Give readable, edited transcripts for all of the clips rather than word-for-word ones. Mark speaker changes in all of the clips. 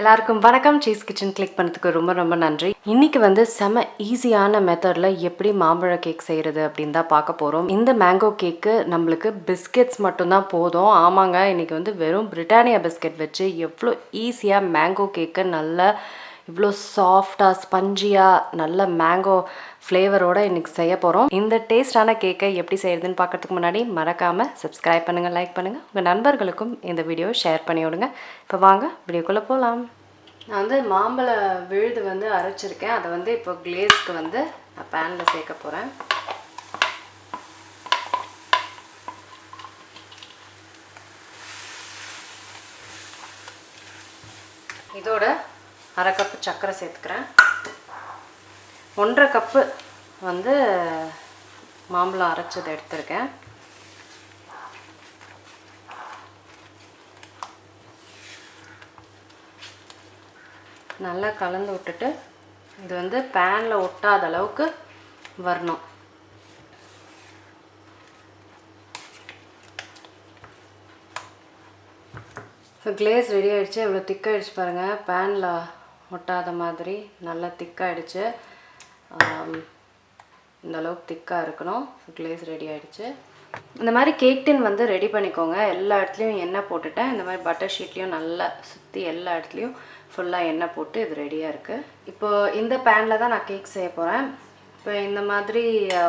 Speaker 1: எல்லாருக்கும் வணக்கம். Cheese kitchen click பண்ணதுக்கு ரொம்ப நன்றி. இன்னைக்கு வந்து செம ஈஸியான மெத்தடில் எப்படி மாம்பழ கேக் செய்கிறது அப்படின்னு தான் பார்க்க போகிறோம். இந்த மேங்கோ கேக்கு நம்மளுக்கு பிஸ்கெட்ஸ் மட்டும்தான் போதும். ஆமாங்க, இன்னைக்கு வந்து வெறும் பிரிட்டானியா பிஸ்கெட் வச்சு எவ்வளோ ஈஸியாக மேங்கோ கேக்கு நல்லா இவ்வளோ சாஃப்டாக ஸ்பஞ்சியாக நல்ல மேங்கோ ஃப்ளேவரோடு இன்றைக்கி செய்ய போகிறோம். இந்த டேஸ்டான கேக்கை எப்படி செய்கிறதுன்னு பார்க்குறதுக்கு முன்னாடி மறக்காமல் சப்ஸ்கிரைப் பண்ணுங்கள், லைக் பண்ணுங்கள், உங்கள் நண்பர்களுக்கும் இந்த வீடியோவை ஷேர் பண்ணி விடுங்க. இப்போ வாங்க வீடியோக்குள்ளே போகலாம். நான் வந்து மாம்பழ விழுது வந்து அரைச்சிருக்கேன். அதை வந்து இப்போ கிளேஸ்க்கு வந்து நான் பேனில் சேர்க்க போகிறேன். இதோட அரை கப்பு சர்க்கரை சேர்த்துக்கிறேன். 1.5 கப்பு வந்து மாம்பழம் அரைச்சதை எடுத்திருக்கேன். நல்லா கலந்து விட்டுட்டு இது வந்து பேனில் ஒட்டாத அளவுக்கு வரணும். இப்போ கிளேஸ் ரெடி ஆகிடுச்சு. இவ்வளோ திக்காகிடுச்சு பாருங்கள். பேனில் ஒட்டாத மாதிரி நல்லா திக்காகிடுச்சு. இந்த அளவுக்கு திக்காக இருக்கணும். கிளேஸ் ரெடி ஆகிடுச்சு. இந்த மாதிரி கேக் டின் வந்து ரெடி பண்ணிக்கோங்க. எல்லா இடத்துலையும் எண்ணெய் போட்டுட்டேன். இந்த மாதிரி பட்டர் ஷீட்லேயும் நல்லா சுற்றி எல்லா இடத்துலையும் ஃபுல்லாக எண்ணெய் போட்டு இது ரெடியாக இருக்குது. இப்போது இந்த பேனில் தான் நான் கேக் செய்ய போகிறேன். இப்போ இந்த மாதிரி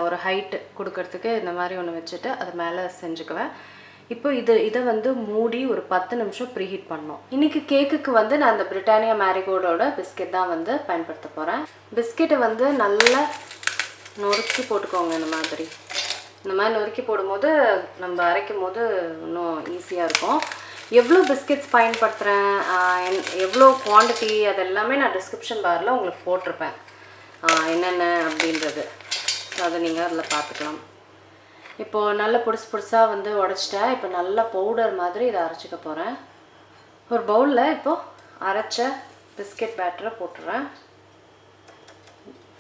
Speaker 1: ஒரு ஹைட்டு கொடுக்கறதுக்கு இந்த மாதிரி ஒன்று வச்சுட்டு அது மேலே செஞ்சுக்குவேன். இப்போ இதை வந்து மூடி ஒரு 10 நிமிஷம் ப்ரீஹீட் பண்ணோம். இன்றைக்கி கேக்குக்கு வந்து நான் இந்த பிரிட்டானியா மேரிகோல்டோட பிஸ்கெட் தான் வந்து பயன்படுத்த போகிறேன். பிஸ்கெட்டை வந்து நல்லா நொறுக்கி போட்டுக்கோங்க. இந்த மாதிரி நொறுக்கி போடும்போது நம்ம அரைக்கும் போது இன்னும் ஈஸியாக இருக்கும். எவ்வளோ பிஸ்கெட்ஸ் பயன்படுத்துகிறேன், எவ்வளோ குவான்டிட்டி, அது எல்லாமே நான் டிஸ்கிரிப்ஷன் பாரில் உங்களுக்கு போட்டிருப்பேன் என்னென்ன அப்படின்றது. அதை நீங்கள் அதில் பார்த்துக்கலாம். இப்போது நல்ல புதுசாக வந்து உடச்சிட்டேன். இப்போ நல்ல பவுடர் மாதிரி இதை அரைச்சிக்க போகிறேன். ஒரு பவுலில் இப்போது அரைச்ச பிஸ்கெட் பேட்டரை போட்டுறேன்.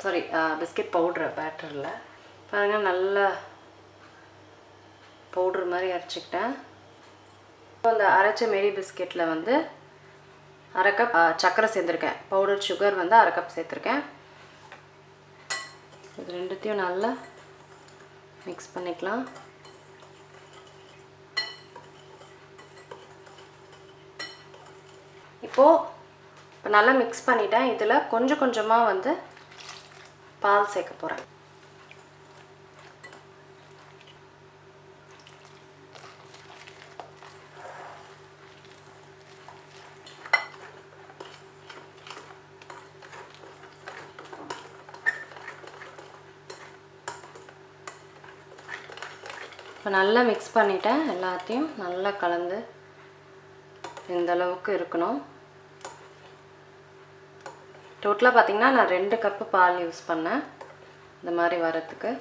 Speaker 1: சாரி, பிஸ்கெட் பவுட்ரு பேட்டரில் பாருங்கள். நல்லா பவுட்ரு மாதிரி அரைச்சிக்கிட்டேன். இப்போ இந்த அரைச்ச மேரி பிஸ்கெட்டில் வந்து அரை கப் சர்க்கரை சேர்த்துருக்கேன். பவுடர் சுகர் வந்து அரை கப் சேர்த்துருக்கேன். இது ரெண்டுத்தையும் நல்லா மிக்ஸ் பண்ணிக்கலாம். இப்போ நல்லா மிக்ஸ் பண்ணிட்டேன். இதில் கொஞ்சம் கொஞ்சமாக வந்து பால் சேர்க்க போகிறேன். இப்போ நல்லா மிக்ஸ் பண்ணிட்டேன். எல்லாத்தையும் நல்லா கலந்து இந்த அளவுக்கு இருக்கணும். டோட்டலாக பார்த்திங்கன்னா நான் 2 கப்பு பால் யூஸ் பண்ணேன் இந்த மாதிரி வரத்துக்கு.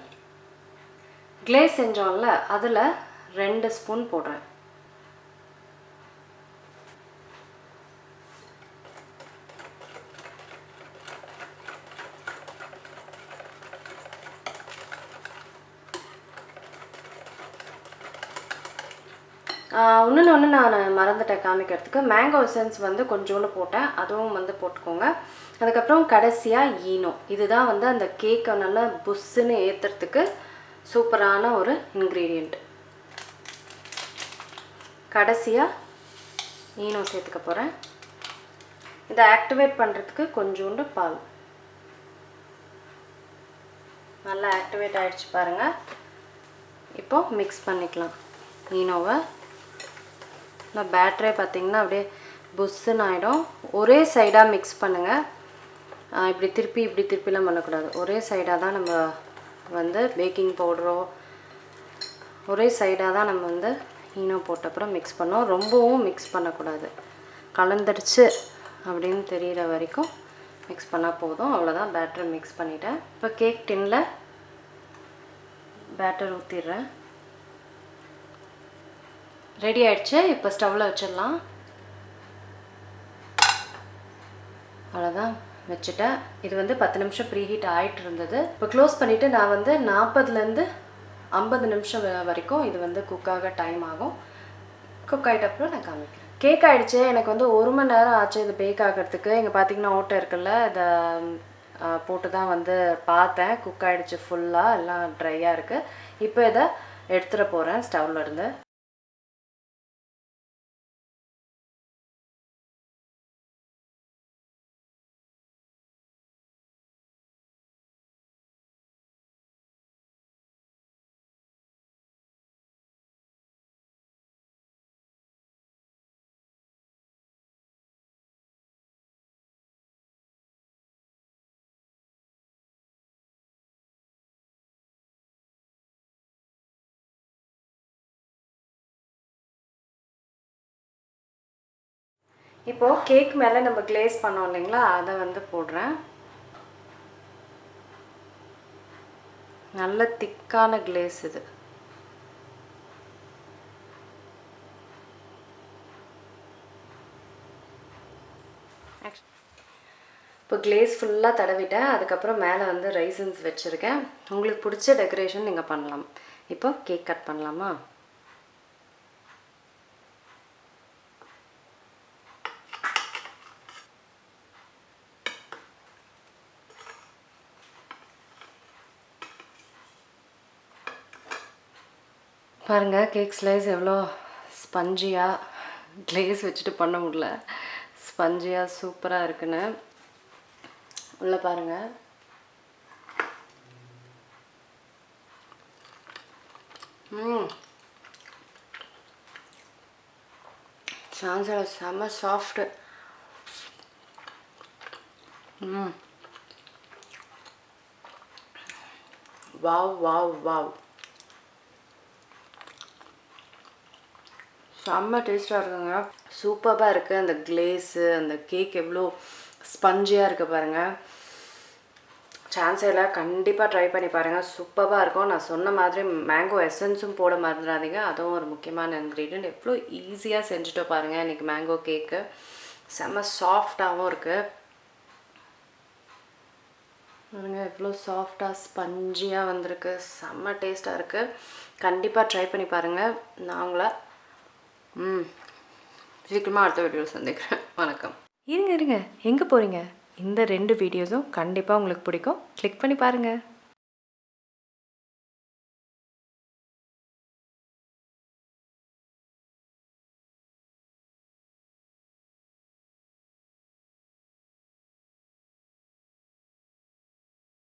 Speaker 1: கிளேஸ் செஞ்சோம்ல, அதில் 2 ஸ்பூன் போடுறேன். ஒன்று நான் மறந்துட்டேன் காமிக்கிறதுக்கு. மேங்கோ எசன்ஸ் வந்து கொஞ்சோண்டு போட்டேன், அதுவும் வந்து போட்டுக்கோங்க. அதுக்கப்புறம் கடைசியாக ஈனோ. இதுதான் வந்து அந்த கேக்கை நல்லா புஷ்ஷுன்னு ஏற்றுறதுக்கு சூப்பரான ஒரு இன்க்ரீடியண்ட். கடைசியாக ஈனோ சேர்த்துக்க போகிறேன். இதை ஆக்டிவேட் பண்ணுறதுக்கு கொஞ்சோண்டு பால். நல்லா ஆக்டிவேட் ஆகிடுச்சு பாருங்கள். இப்போது மிக்ஸ் பண்ணிக்கலாம் ஈனோவை. இந்த பேட்டரே பார்த்திங்கன்னா அப்படியே புஷ்ஷுன்னு ஆகிடும். ஒரே சைடாக மிக்ஸ் பண்ணுங்கள். இப்படி திருப்பிலாம் பண்ணக்கூடாது. ஒரே சைடாக தான் நம்ம வந்து பேக்கிங் பவுடரோ ஒரே சைடாக தான் நம்ம வந்து ஈனோ போட்ட அப்புறம் மிக்ஸ் பண்ணோம். ரொம்பவும் மிக்ஸ் பண்ணக்கூடாது. கலந்துடுச்சு அப்படின்னு தெரிகிற வரைக்கும் மிக்ஸ் பண்ணால் போதும். அவ்வளோதான். பேட்டரை மிக்ஸ் பண்ணிட்டேன். இப்போ கேக் டின்னில் பேட்டர் ஊற்றிடுறேன். ரெடி ஆகிடுச்சு. இப்போ ஸ்டவ்வில் வச்சிடலாம். அவ்வளோதான், வச்சுட்டேன். இது வந்து 10 நிமிஷம் ப்ரீஹீட் ஆகிட்டு இருந்தது. இப்போ க்ளோஸ் பண்ணிவிட்டு நான் வந்து 40லேருந்து 50 நிமிஷம் வரைக்கும் இது வந்து குக்காக டைம் ஆகும். குக் ஆகிட்ட அப்புறம் நான் காமிக்கிறேன். கேக் ஆகிடுச்சு. எனக்கு வந்து 1 மணி நேரம் ஆச்சு இது பேக் ஆகிறதுக்கு. இங்கே பார்த்தீங்கன்னா ஓட்டை இருக்குல்ல, இதை போட்டு தான் வந்து பார்த்தேன். குக் ஆகிடுச்சு ஃபுல்லாக, எல்லாம் ட்ரையாக இருக்குது. இப்போ இதை எடுத்துகிட்டு போகிறேன் ஸ்டவ்லேருந்து. இப்போது கேக் மேலே நம்ம கிளேஸ் பண்ணோம் இல்லைங்களா, அதை வந்து போடுறேன். நல்ல திக்கான கிளேஸ் இது. இப்போ கிளேஸ் ஃபுல்லாக தடவிட்டேன். அதுக்கப்புறம் மேலே வந்து ரைசன்ஸ் வச்சுருக்கேன். உங்களுக்கு பிடிச்ச டெக்கரேஷன் நீங்கள் பண்ணலாம். இப்போ கேக் கட் பண்ணலாமா? பாருங்கள் கேக் ஸ்லைஸ் எவ்வளோ ஸ்பஞ்சியாக, கிளேஸ் வச்சுட்டு பண்ண முடியல, ஸ்பஞ்சியாக சூப்பராக இருக்குன்னு. உள்ளே பாருங்கள். சான்ஸோட செம்ம சாஃப்ட்டு. வாவ் வாவ் வாவ், செம்ம டேஸ்ட்டாக இருக்குங்க. சூப்பராக இருக்குது. அந்த கிளேஸு, அந்த கேக் எவ்வளோ ஸ்பஞ்சியாக இருக்குது பாருங்கள். சான்ஸே இல்லை, கண்டிப்பாக ட்ரை பண்ணி பாருங்கள். சூப்பராக இருக்கும். நான் சொன்ன மாதிரி மேங்கோ எசன்ஸும் போட மறந்துடாதீங்க, அதுவும் ஒரு முக்கியமான இன்க்ரீடியன்ட். எவ்வளோ ஈஸியாக செஞ்சுட்டு பாருங்கள் இன்றைக்கி மேங்கோ கேக்கு. செம்ம சாஃப்டாகவும் இருக்குது பாருங்க, எவ்வளோ சாஃப்டாக ஸ்பஞ்சியாக வந்திருக்கு. செம்ம டேஸ்ட்டாக இருக்குது. கண்டிப்பாக ட்ரை பண்ணி பாருங்கள். நான் உங்களை சீக்கிரமாக அடுத்த வீடியோவில் சந்திக்கிறேன். வணக்கம். இருங்க எங்கே போகிறீங்க? இந்த 2 வீடியோஸும் கண்டிப்பாக உங்களுக்கு பிடிக்கும். கிளிக் பண்ணி பாருங்கள்.